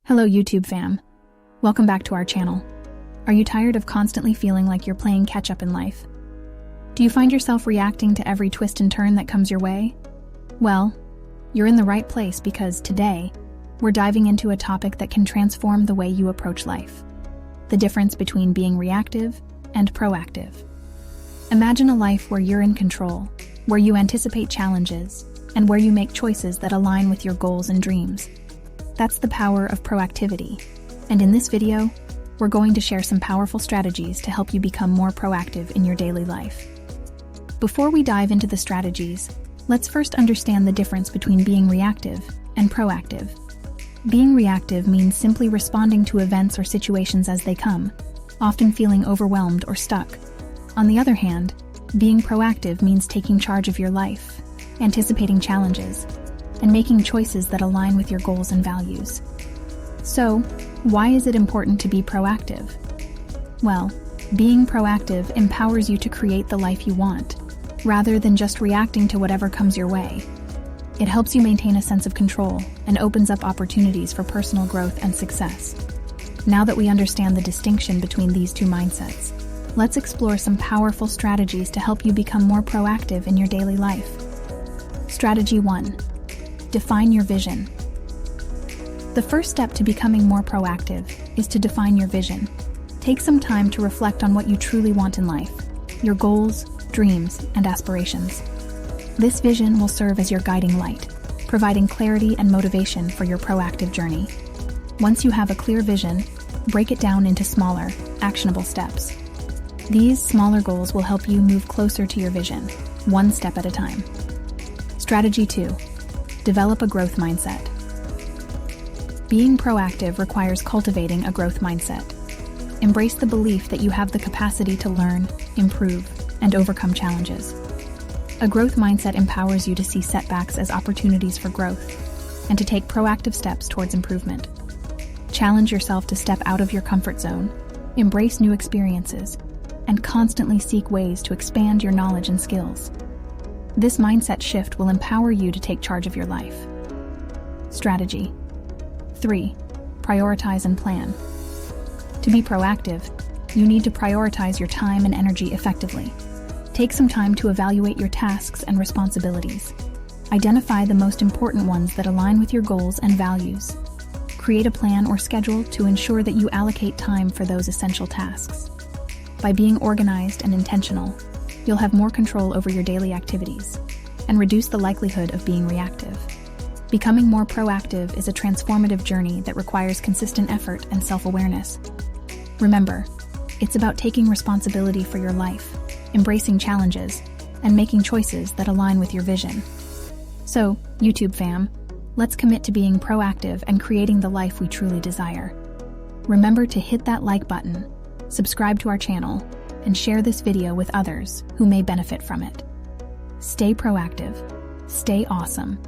Hello YouTube fam. Welcome back to our channel. Are you tired of constantly feeling like you're playing catch-up in life? Do you find yourself reacting to every twist and turn that comes your way? Well, you're in the right place because today, we're diving into a topic that can transform the way you approach life. The difference between being reactive and proactive. Imagine a life where you're in control, where you anticipate challenges, and where you make choices that align with your goals and dreams. That's the power of proactivity. And in this video, we're going to share some powerful strategies to help you become more proactive in your daily life. Before we dive into the strategies, let's first understand the difference between being reactive and proactive. Being reactive means simply responding to events or situations as they come, often feeling overwhelmed or stuck. On the other hand, being proactive means taking charge of your life, anticipating challenges, and making choices that align with your goals and values. So, why is it important to be proactive? Well, being proactive empowers you to create the life you want, rather than just reacting to whatever comes your way. It helps you maintain a sense of control and opens up opportunities for personal growth and success. Now that we understand the distinction between these two mindsets, let's explore some powerful strategies to help you become more proactive in your daily life. Strategy 1. Define your vision. The first step to becoming more proactive is to define your vision. Take some time to reflect on what you truly want in life, your goals, dreams, and aspirations. This vision will serve as your guiding light, providing clarity and motivation for your proactive journey. Once you have a clear vision, break it down into smaller, actionable steps. These smaller goals will help you move closer to your vision, one step at a time. Strategy 2. Develop a growth mindset. Being proactive requires cultivating a growth mindset. Embrace the belief that you have the capacity to learn, improve, and overcome challenges. A growth mindset empowers you to see setbacks as opportunities for growth and to take proactive steps towards improvement. Challenge yourself to step out of your comfort zone, embrace new experiences, and constantly seek ways to expand your knowledge and skills. This mindset shift will empower you to take charge of your life. Strategy 3. Prioritize and plan. To be proactive, you need to prioritize your time and energy effectively. Take some time to evaluate your tasks and responsibilities. Identify the most important ones that align with your goals and values. Create a plan or schedule to ensure that you allocate time for those essential tasks. By being organized and intentional, you'll have more control over your daily activities and reduce the likelihood of being reactive. Becoming more proactive is a transformative journey that requires consistent effort and self-awareness. Remember, it's about taking responsibility for your life, embracing challenges, and making choices that align with your vision. So, YouTube fam, let's commit to being proactive and creating the life we truly desire. Remember to hit that like button, subscribe to our channel, and share this video with others who may benefit from it. Stay proactive, stay awesome,